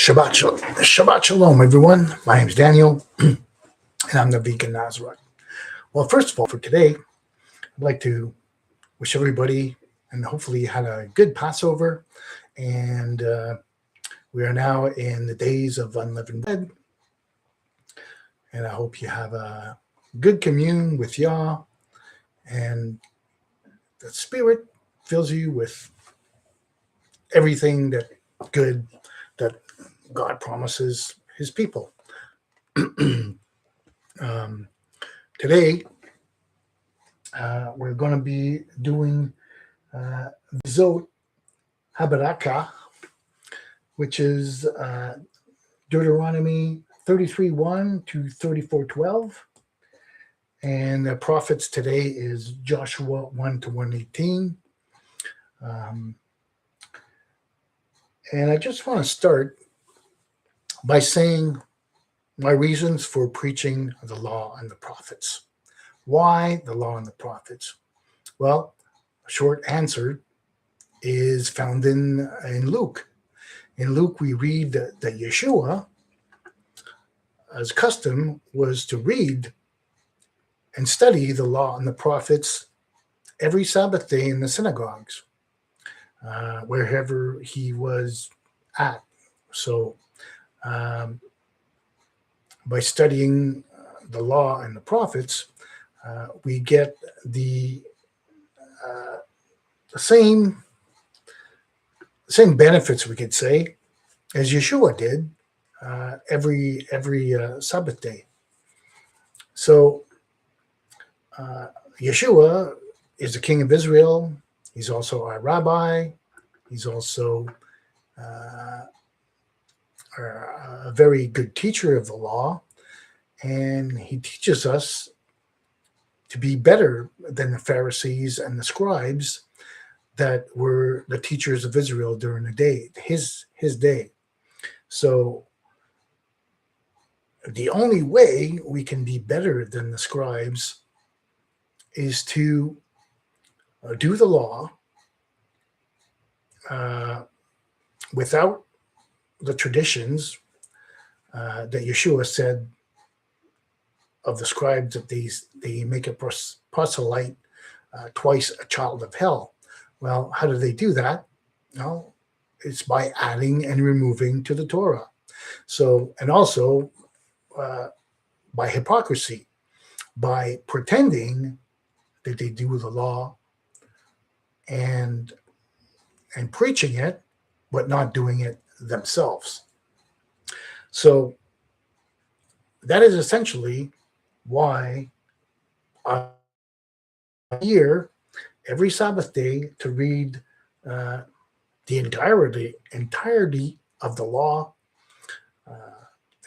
Shabbat Shalom, everyone. My name is Daniel, and I'm the Vegan Nazarite. Well, first of all, for today, I'd like to wish everybody, and hopefully you had a good Passover, and we are now in the days of unleavened bread, and I hope you have a good commune with Yah, and the Spirit fills you with everything that good that God promises His people. Today, we're going to be doing Ve-zo't Ha-brerakhah, which is Deuteronomy 33:1 to 34:12. And the prophets today is Joshua 1 to 118. And I just want to start by saying my reasons for preaching the law and the prophets. Why the law and the prophets? Well, a short answer is found in Luke. In Luke, we read that Yeshua, as custom, was to read and study the law and the prophets every Sabbath day in the synagogues, wherever he was at. So by studying the law and the prophets, we get the same benefits, we could say, as Yeshua did every Sabbath day. So Yeshua is the King of Israel. He's also our rabbi. He's also a very good teacher of the law, and he teaches us to be better than the Pharisees and the scribes that were the teachers of Israel during the day, his day. So the only way we can be better than the scribes is to do the law without the traditions that Yeshua said of the scribes, that they make a proselyte twice a child of hell. Well, how do they do that? Well, it's by adding and removing to the Torah. So, and also by hypocrisy, by pretending that they do the law and preaching it, but not doing it themselves. So that is essentially why I here every Sabbath day to read the entirety of the law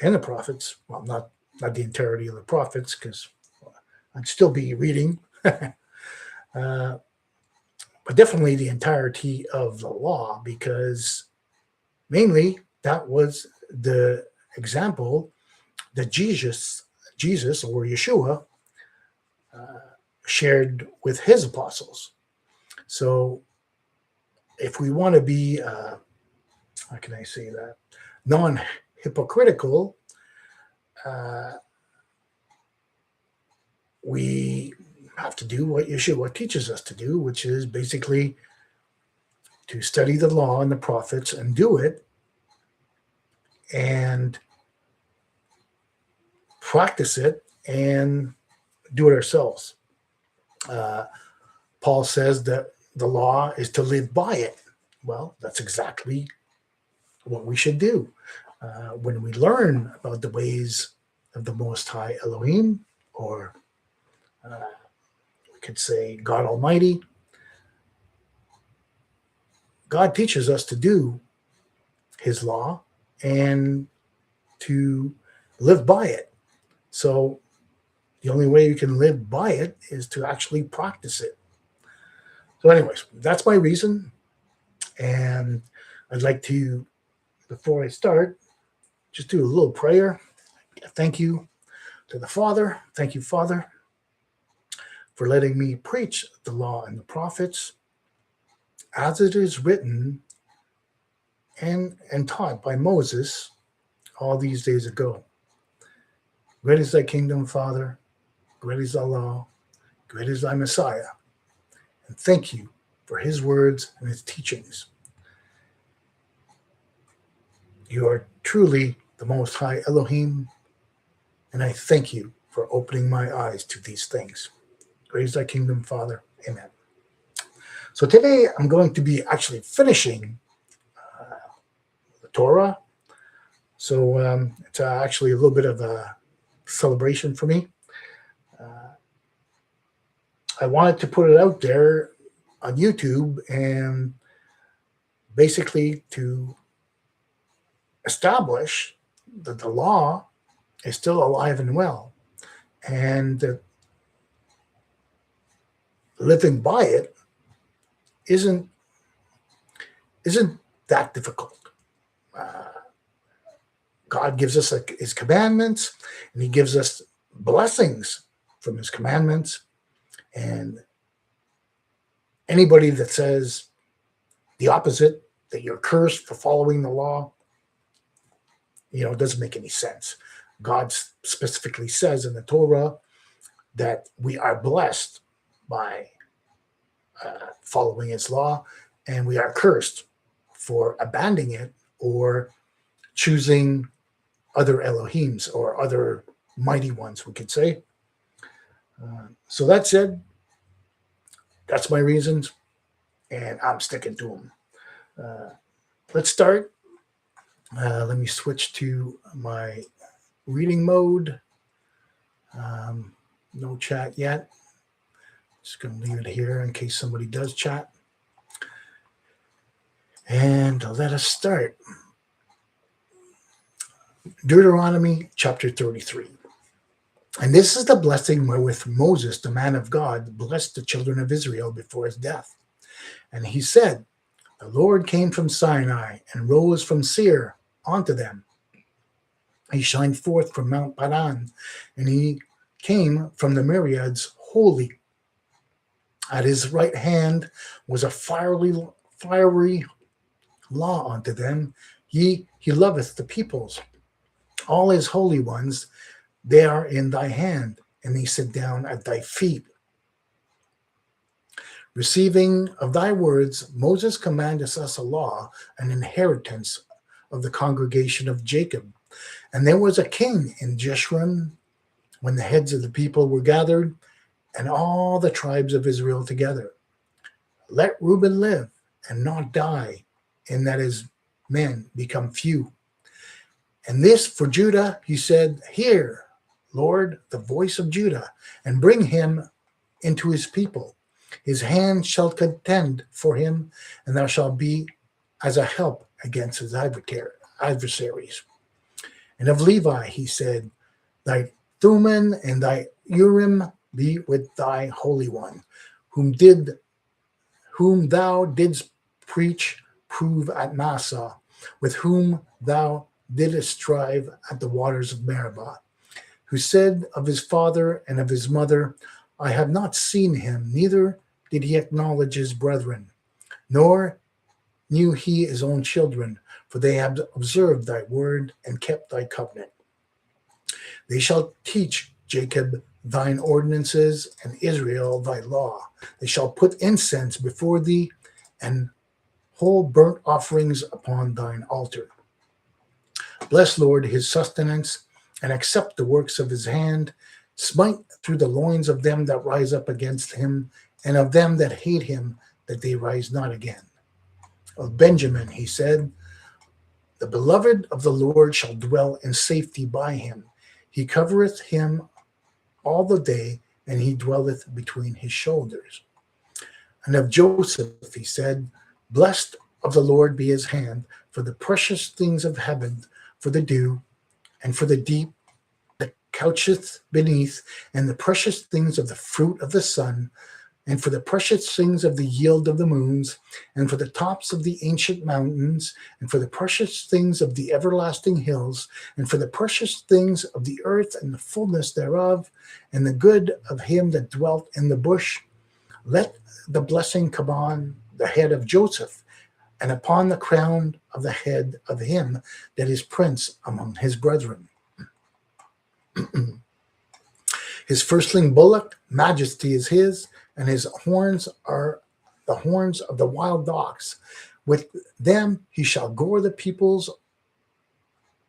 and the prophets. Well, not the entirety of the prophets, because I'd still be reading, but definitely the entirety of the law, because mainly that was the example that Jesus or Yeshua shared with his apostles. So if we want to be, how can I say that, non-hypocritical, we have to do what Yeshua teaches us to do, which is basically to study the law and the prophets and do it, and practice it and do it ourselves. Paul says that the law is to live by it. Well, that's exactly what we should do. When we learn about the ways of the Most High Elohim, or we could say God Almighty, God teaches us to do his law and to live by it. So the only way you can live by it is to actually practice it. So anyways, that's my reason. And I'd like to, before I start, just do a little prayer. Thank you to the Father. Thank you, Father, for letting me preach the law and the prophets as it is written and taught by Moses all these days ago. Great is thy kingdom, Father. Great is thy law. Great is thy Messiah. And thank you for his words and his teachings. You are truly the Most High Elohim, and I thank you for opening my eyes to these things. Great is thy kingdom, Father. Amen. So today I'm going to be actually finishing the Torah. So it's actually a little bit of a celebration for me. I wanted to put it out there on YouTube and basically to establish that the law is still alive and well, and that living by it isn't that difficult. God gives us his commandments, and he gives us blessings from his commandments. And anybody that says the opposite, that you're cursed for following the law, it doesn't make any sense. God specifically says in the Torah that we are blessed by following his law, and we are cursed for abandoning it or choosing other Elohims or other mighty ones, we could say. So that said, that's my reasons, and I'm sticking to them. Let's start. Let me switch to my reading mode. No chat yet. Just going to leave it here in case somebody does chat. And let us start. Deuteronomy chapter 33. And this is the blessing wherewith Moses, the man of God, blessed the children of Israel before his death. And he said, the Lord came from Sinai and rose from Seir unto them. He shined forth from Mount Paran, and he came from the myriads holy. At his right hand was a fiery law unto them. He loveth the peoples. All his holy ones, they are in thy hand, and they sit down at thy feet. Receiving of thy words, Moses commandeth us a law, an inheritance of the congregation of Jacob. And there was a king in Jeshurun when the heads of the people were gathered, and all the tribes of Israel together. Let Reuben live and not die, in that his men become few. And this for Judah, he said, hear, Lord, the voice of Judah, and bring him into his people. His hand shall contend for him, and thou shalt be as a help against his adversaries. And of Levi, he said, thy Thummim and thy Urim be with thy Holy One, whom thou didst prove at Massah, with whom thou didst strive at the waters of Meribah, who said of his father and of his mother, I have not seen him, neither did he acknowledge his brethren, nor knew he his own children, for they have observed thy word and kept thy covenant. They shall teach Jacob thine ordinances, and Israel thy law. They shall put incense before thee, and whole burnt offerings upon thine altar. Bless, Lord, his sustenance, and accept the works of his hand. Smite through the loins of them that rise up against him, and of them that hate him, that they rise not again. Of Benjamin, he said, the beloved of the Lord shall dwell in safety by him. He covereth him all the day, and he dwelleth between his shoulders. And of Joseph he said, blessed of the Lord be his hand, for the precious things of heaven, for the dew, and for the deep that coucheth beneath, and the precious things of the fruit of the sun, and for the precious things of the yield of the moons, and for the tops of the ancient mountains, and for the precious things of the everlasting hills, and for the precious things of the earth and the fullness thereof, and the good of him that dwelt in the bush. Let the blessing come on the head of Joseph, and upon the crown of the head of him that is prince among his brethren. His firstling bullock, majesty is his, and his horns are the horns of the wild ox. With them he shall gore the peoples,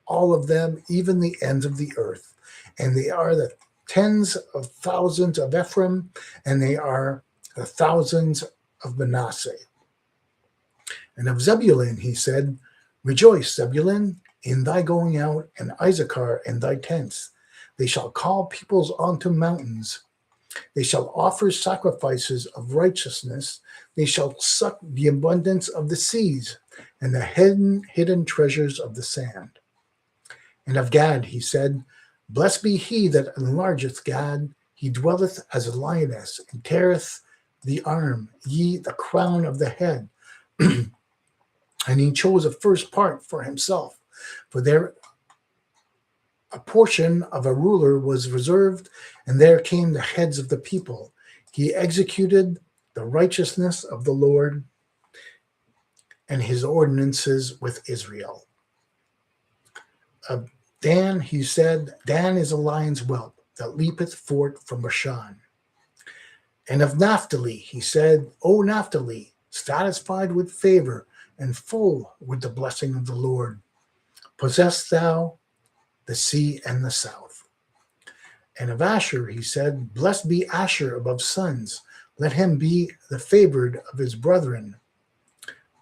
all of them, even the ends of the earth. And they are the tens of thousands of Ephraim, and they are the thousands of Manasseh. And of Zebulun he said, Rejoice, Zebulun, in thy going out, and Issachar in thy tents. They shall call peoples unto mountains. They shall offer sacrifices of righteousness. They shall suck the abundance of the seas, and the hidden treasures of the sand. And of Gad he said, Blessed be he that enlargeth Gad. He dwelleth as a lioness, and teareth the arm, ye the crown of the head. And he chose a first part for himself, for there a portion of a ruler was reserved, and there came the heads of the people. He executed the righteousness of the Lord and his ordinances with Israel. Of Dan he said, Dan is a lion's whelp that leapeth forth from Bashan. And of Naphtali he said, O Naphtali, satisfied with favor and full with the blessing of the Lord, possess thou the sea and the south. And of Asher he said, Blessed be Asher above sons, let him be the favored of his brethren.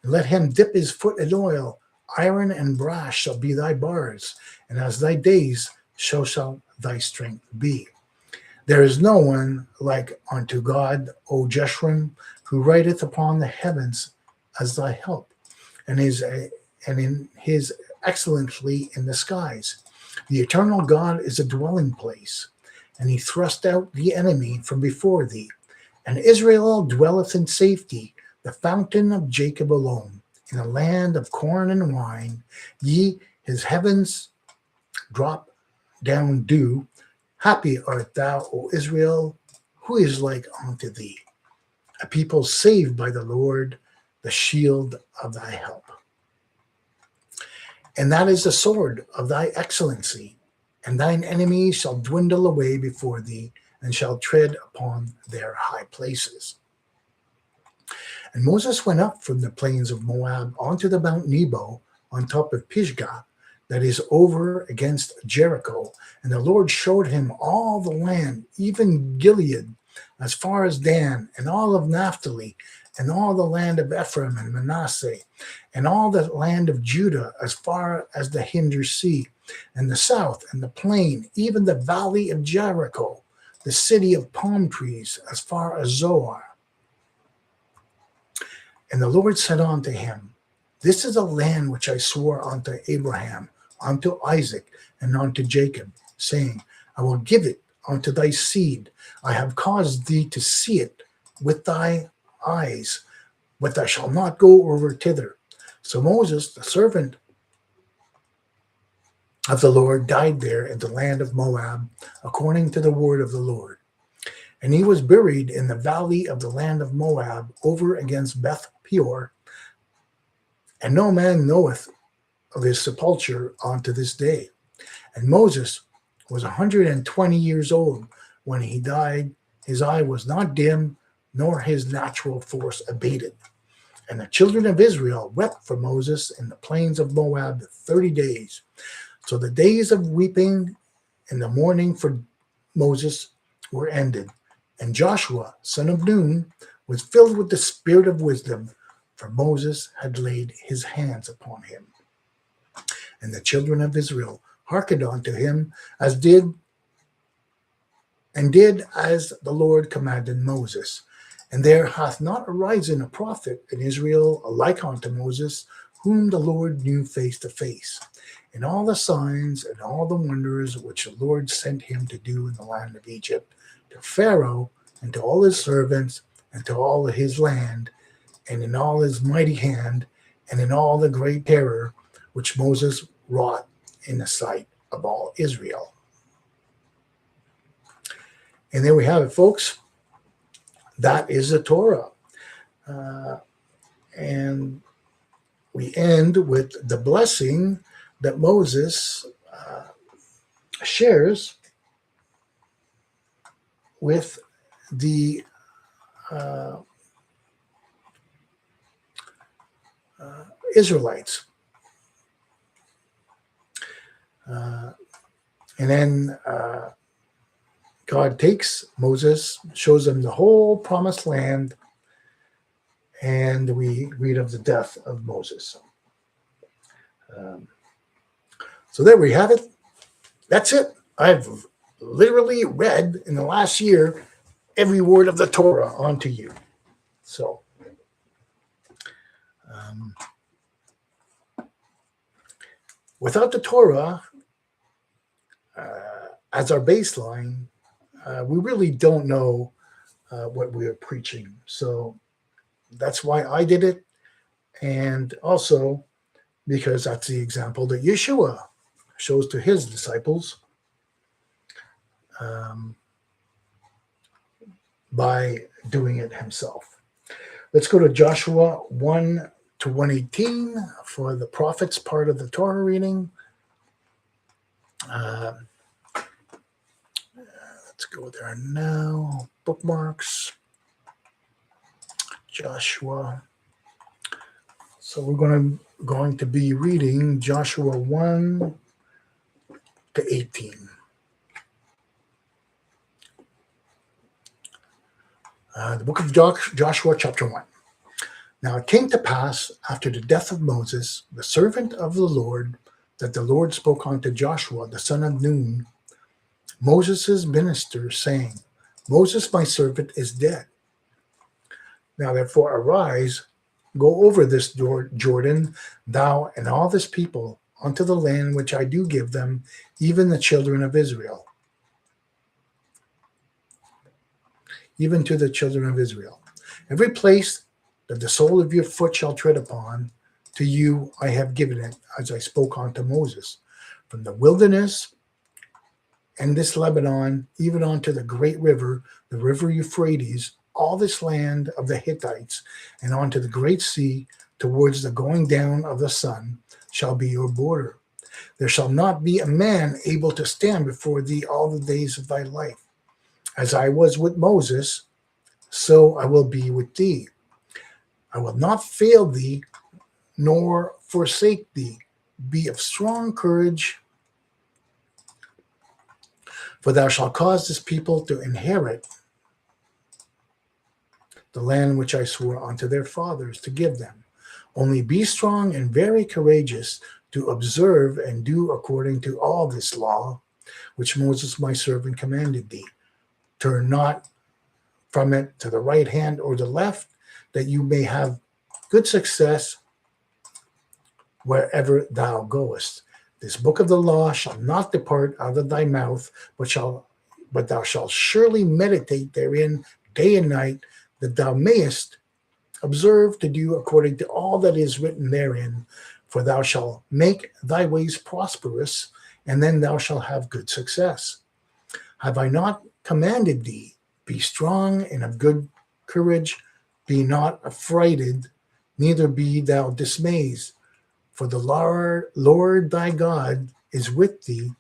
And let him dip his foot in oil, iron and brass shall be thy bars, and as thy days so shall thy strength be. There is no one like unto God, O Jeshurun, who rideth upon the heavens as thy help, and in his excellency in the skies. The eternal God is a dwelling place, and he thrust out the enemy from before thee. And Israel dwelleth in safety, the fountain of Jacob alone, in a land of corn and wine. Ye, his heavens, drop down dew. Happy art thou, O Israel, who is like unto thee? A people saved by the Lord, the shield of thy help. And that is the sword of thy excellency, and thine enemies shall dwindle away before thee, and shall tread upon their high places. And Moses went up from the plains of Moab onto the Mount Nebo, on top of Pisgah, that is over against Jericho. And the Lord showed him all the land, even Gilead, as far as Dan, and all of Naphtali, and all the land of Ephraim and Manasseh, and all the land of Judah, as far as the hinder sea, and the south, and the plain, even the valley of Jericho, the city of palm trees, as far as Zoar. And the Lord said unto him, This is a land which I swore unto Abraham, unto Isaac, and unto Jacob, saying, I will give it unto thy seed. I have caused thee to see it with thy eyes, but thou shalt not go over thither. So Moses, the servant of the Lord, died there in the land of Moab, according to the word of the Lord. And he was buried in the valley of the land of Moab, over against Beth Peor, and no man knoweth of his sepulchre unto this day. And Moses was 120 years old when he died. His eye was not dim, nor his natural force abated. And the children of Israel wept for Moses in the plains of Moab 30 days. So the days of weeping and the mourning for Moses were ended. And Joshua, son of Nun, was filled with the spirit of wisdom, for Moses had laid his hands upon him. And the children of Israel hearkened unto him, did as the Lord commanded Moses. And there hath not arisen a prophet in Israel alike unto Moses, whom the Lord knew face to face. In all the signs and all the wonders which the Lord sent him to do in the land of Egypt, to Pharaoh and to all his servants and to all his land, and in all his mighty hand, and in all the great terror which Moses wrought in the sight of all Israel. And there we have it, folks. That is the Torah. And we end with the blessing that Moses shares with the Israelites. And then God takes Moses, shows him the whole promised land, and we read of the death of Moses. So there we have it. That's it. I've literally read in the last year every word of the Torah onto you. So without the Torah as our baseline, we really don't know what we are preaching. So that's why I did it. And also because that's the example that Yeshua shows to his disciples by doing it himself. Let's go to Joshua 1 to 118 for the prophets part of the Torah reading. Let's go there now. Bookmarks. Joshua. So we're going to be reading Joshua 1 to 18. The book of Joshua, chapter 1. Now it came to pass after the death of Moses, the servant of the Lord, that the Lord spoke unto Joshua, the son of Nun, Moses' minister, saying, Moses, my servant, is dead. Now therefore arise, go over this Jordan, thou and all this people, unto the land which I do give them, even the children of Israel. Even to the children of Israel. Every place that the sole of your foot shall tread upon, to you I have given it, as I spoke unto Moses, from the wilderness and this Lebanon, even unto the great river, the river Euphrates, all this land of the Hittites, and unto the great sea, towards the going down of the sun, shall be your border. There shall not be a man able to stand before thee all the days of thy life. As I was with Moses, so I will be with thee. I will not fail thee, nor forsake thee. Be of strong courage, for thou shalt cause this people to inherit the land which I swore unto their fathers to give them. Only be strong and very courageous to observe and do according to all this law, which Moses my servant commanded thee. Turn not from it to the right hand or the left, that you may have good success wherever thou goest. This book of the law shall not depart out of thy mouth, but thou shalt surely meditate therein day and night, that thou mayest observe to do according to all that is written therein. For thou shalt make thy ways prosperous, and then thou shalt have good success. Have I not commanded thee? Be strong and of good courage. Be not affrighted, neither be thou dismayed. For the Lord thy God is with thee,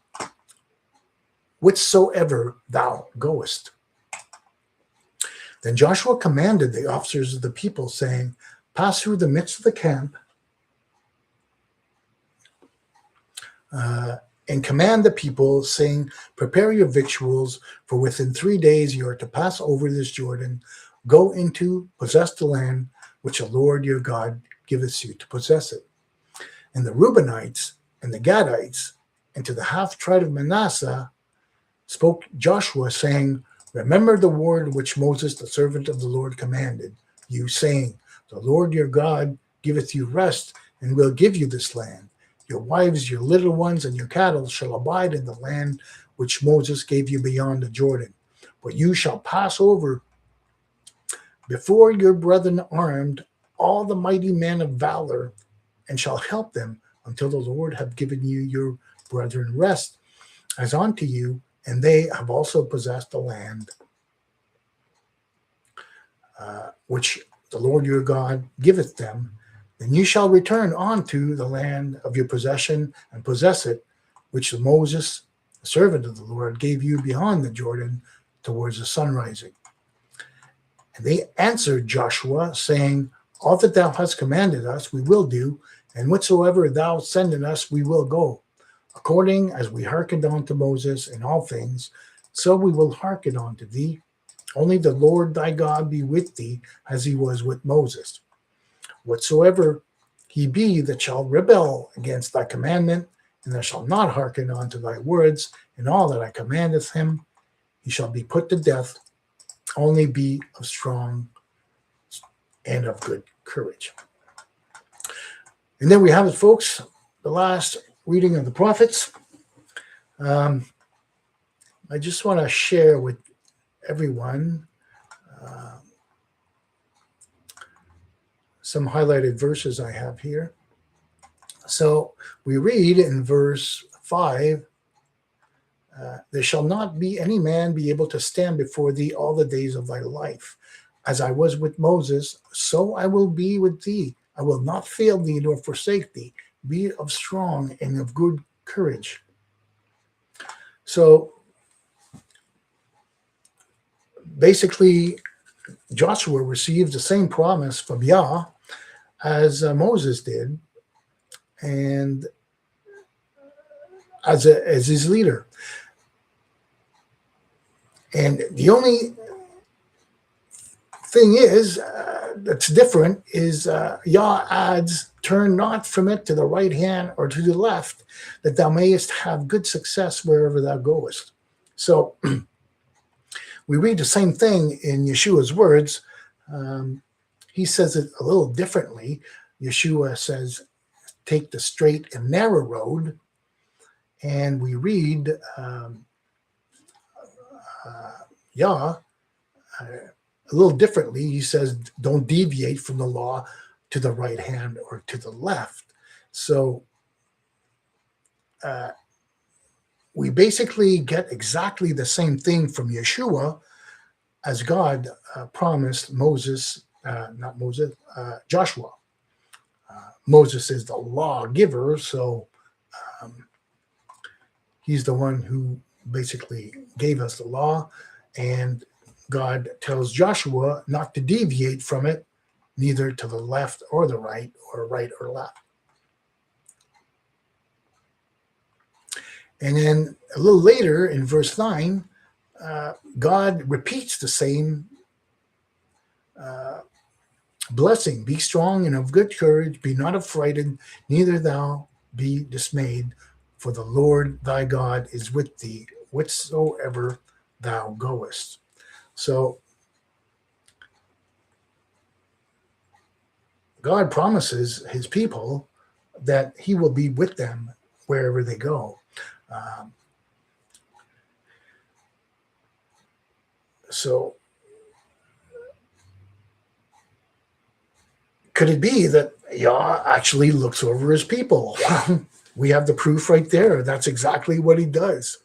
whithersoever thou goest. Then Joshua commanded the officers of the people, saying, Pass through the midst of the camp, and command the people, saying, Prepare your victuals, for within 3 days you are to pass over this Jordan, go into, possess the land, which the Lord your God giveth you to possess it. And the Reubenites and the Gadites, and to the half tribe of Manasseh, spoke Joshua, saying, Remember the word which Moses, the servant of the Lord, commanded you, saying, The Lord your God giveth you rest, and will give you this land. Your wives, your little ones, and your cattle shall abide in the land which Moses gave you beyond the Jordan. But you shall pass over before your brethren armed, all the mighty men of valor, and shall help them until the Lord have given you your brethren rest, as unto you, and they have also possessed the land which the Lord your God giveth them, Then you shall return unto the land of your possession and possess it, which Moses, the servant of the Lord, gave you beyond the Jordan towards the sun rising. And they answered Joshua, saying, all that thou hast commanded us we will do, and whatsoever thou sendest us we will go. According as we hearkened unto Moses in all things, so we will hearken unto thee. Only the Lord thy God be with thee, as he was with Moses. Whatsoever he be that shall rebel against thy commandment, and that shall not hearken unto thy words, in all that I commandeth him, he shall be put to death. Only be of strong and of good courage. And there we have it, folks, the last reading of the prophets. I just want to share with everyone some highlighted verses I have here. So we read in verse 5, there shall not be any man be able to stand before thee all the days of thy life. As I was with Moses, so I will be with thee. I will not fail thee nor forsake thee. Be of strong and of good courage. So basically, Joshua received the same promise from Yah as Moses did, and as his leader. And the only thing is that's different is Yah adds, turn not from it to the right hand or to the left, that thou mayest have good success wherever thou goest. So we read the same thing in Yeshua's words. He says it a little differently. Yeshua says, take the straight and narrow road. And we read Yah a little differently. He says, don't deviate from the law to the right hand or to the left. So we basically get exactly the same thing from Yeshua as God promised Moses, Joshua. Moses is the lawgiver, so he's the one who basically gave us the law, and God tells Joshua not to deviate from it, neither to the left or the right or left. And then a little later in verse 9, God repeats the same blessing. Be strong and of good courage. Be not affrighted, neither thou be dismayed. For the Lord thy God is with thee, whithersoever thou goest. So God promises his people that he will be with them wherever they go. So could it be that Yah actually looks over his people? We have the proof right there. That's exactly what he does.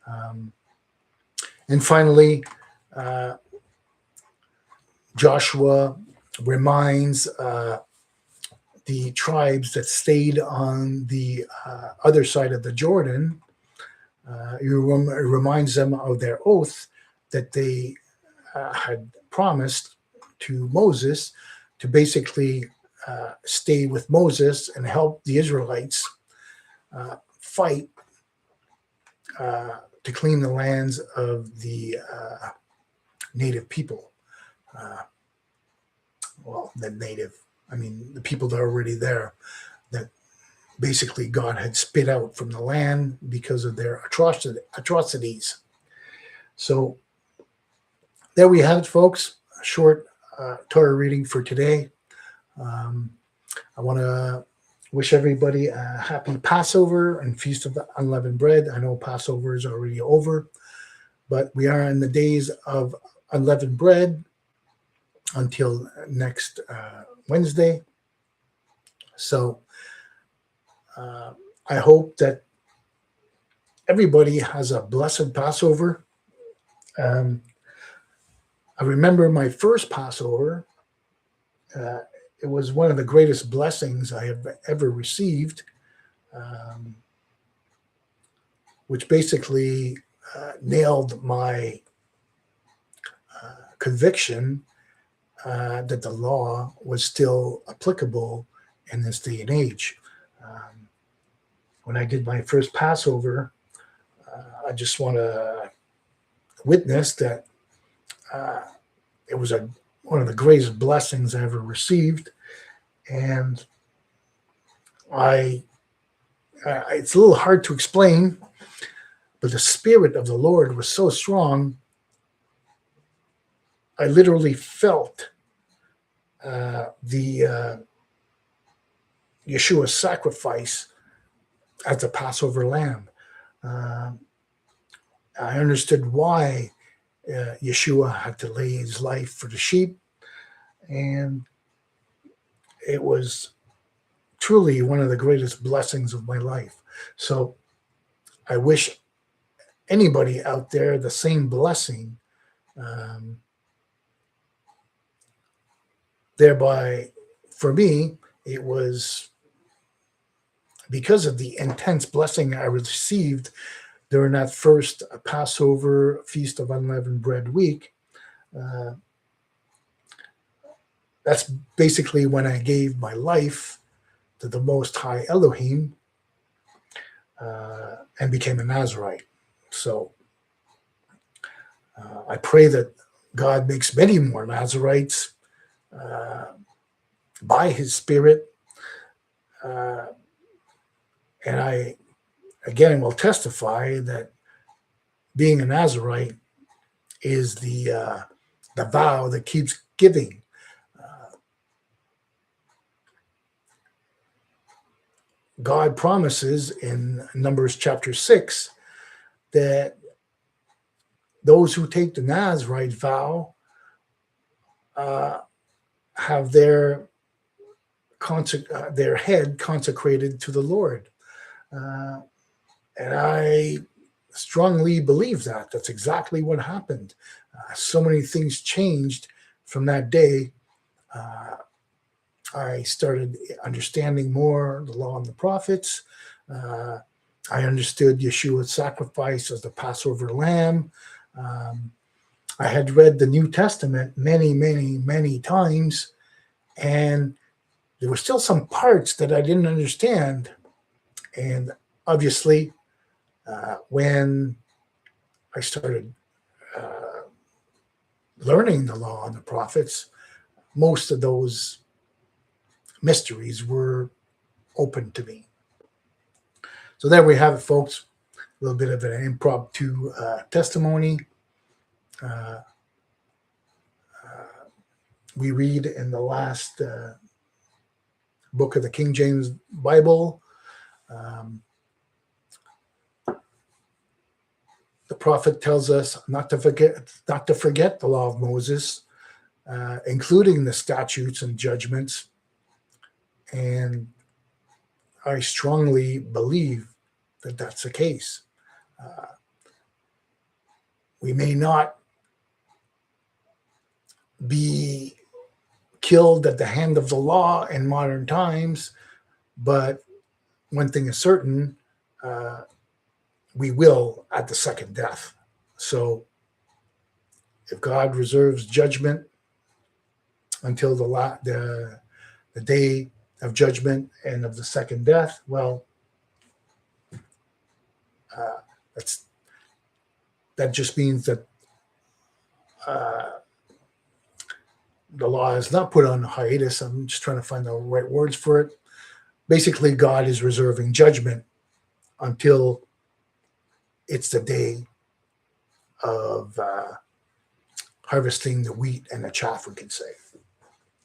And finally, Joshua reminds the tribes that stayed on the other side of the Jordan. He reminds them of their oath that they had promised to Moses to basically stay with Moses and help the Israelites fight to clean the lands of the native people. The people that are already there, that basically God had spit out from the land because of their atrocities. So there we have it, folks. A short Torah reading for today. I want to wish everybody a happy Passover and Feast of the Unleavened Bread. I know Passover is already over, but we are in the days of unleavened bread until next Wednesday. So I hope that everybody has a blessed Passover. I remember my first Passover. it was one of the greatest blessings I have ever received, which basically nailed my conviction that the law was still applicable in this day and age. When I did my first Passover, I just want to witness that it was one of the greatest blessings I ever received. And it's a little hard to explain, but the Spirit of the Lord was so strong, I literally felt the Yeshua's sacrifice as the Passover lamb. I understood why Yeshua had to lay his life for the sheep, and it was truly one of the greatest blessings of my life. So I wish anybody out there the same blessing. Thereby, for me, it was because of the intense blessing I received during that first Passover Feast of Unleavened Bread week. That's basically when I gave my life to the Most High Elohim and became a Nazirite. So I pray that God makes many more Nazirites by his Spirit. And I, again, will testify that being a Nazirite is the vow that keeps giving. God promises in Numbers chapter 6 that those who take the Nazirite vow have their head consecrated to the Lord. And I strongly believe that. That's exactly what happened. So many things changed from that day. I started understanding more the law and the prophets. I understood Yeshua's sacrifice as the Passover lamb. I had read the New Testament many, many, many times, and there were still some parts that I didn't understand. And obviously, when I started learning the law and the prophets, most of those mysteries were open to me. So there we have it, folks. A little bit of an impromptu testimony. We read in the last book of the King James Bible, the prophet tells us not to forget the law of Moses, including the statutes and judgments. And I strongly believe that that's the case. We may not be killed at the hand of the law in modern times, but one thing is certain, we will at the second death. So if God reserves judgment until the day of judgment and of the second death, well, that just means that the law is not put on hiatus. I'm just trying to find the right words for it. Basically, God is reserving judgment until it's the day of harvesting the wheat and the chaff, we can say.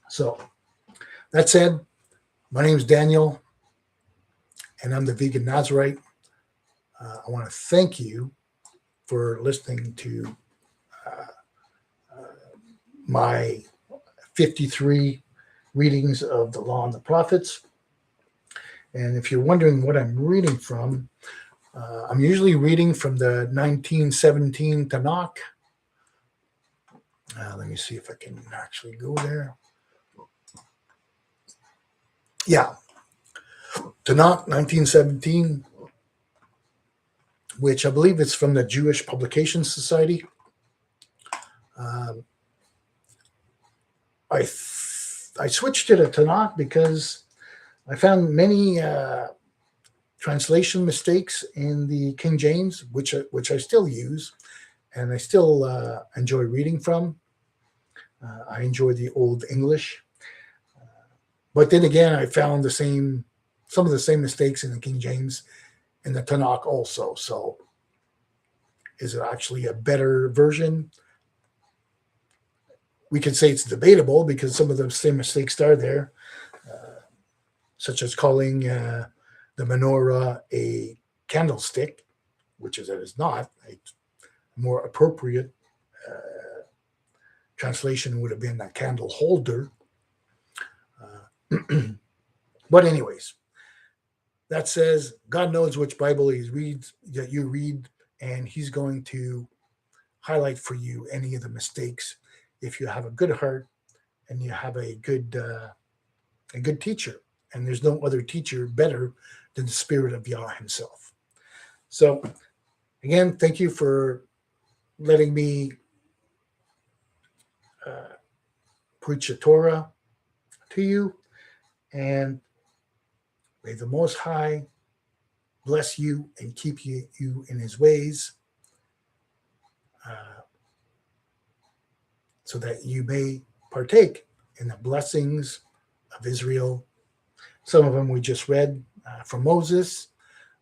So that said, my name is Daniel, and I'm the Vegan Nazirite. I want to thank you for listening to my 53 readings of the Law and the Prophets. And if you're wondering what I'm reading from, I'm usually reading from the 1917 Tanakh. Let me see if I can actually go there. Yeah, Tanakh 1917, which I believe it's from the Jewish Publication Society. Um, I switched to the Tanakh because I found many translation mistakes in the King James, which I still use and I still enjoy reading from. I enjoy the Old English, but then again, I found some of the same mistakes in the King James in the Tanakh also. So, is it actually a better version? We could say it's debatable because some of the same mistakes are there, such as calling the menorah a candlestick, which is it is not. A more appropriate translation would have been a candle holder. But anyways, that says God knows which Bible he reads that you read, and He's going to highlight for you any of the mistakes if you have a good heart and you have a good teacher. And there's no other teacher better than the Spirit of Yah Himself. So again, thank you for letting me preach the Torah to you, and may the Most High bless you and keep you in His ways, so that you may partake in the blessings of Israel. Some of them we just read from Moses.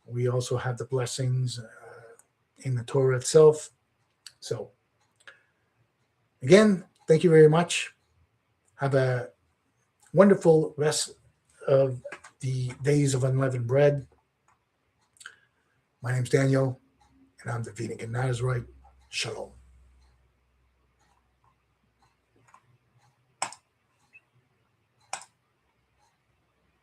We also have the blessings in the Torah itself. So, again, thank you very much. Have a wonderful rest of the days of unleavened bread. My name's Daniel, and I'm the Vegan Nazarite. Shalom.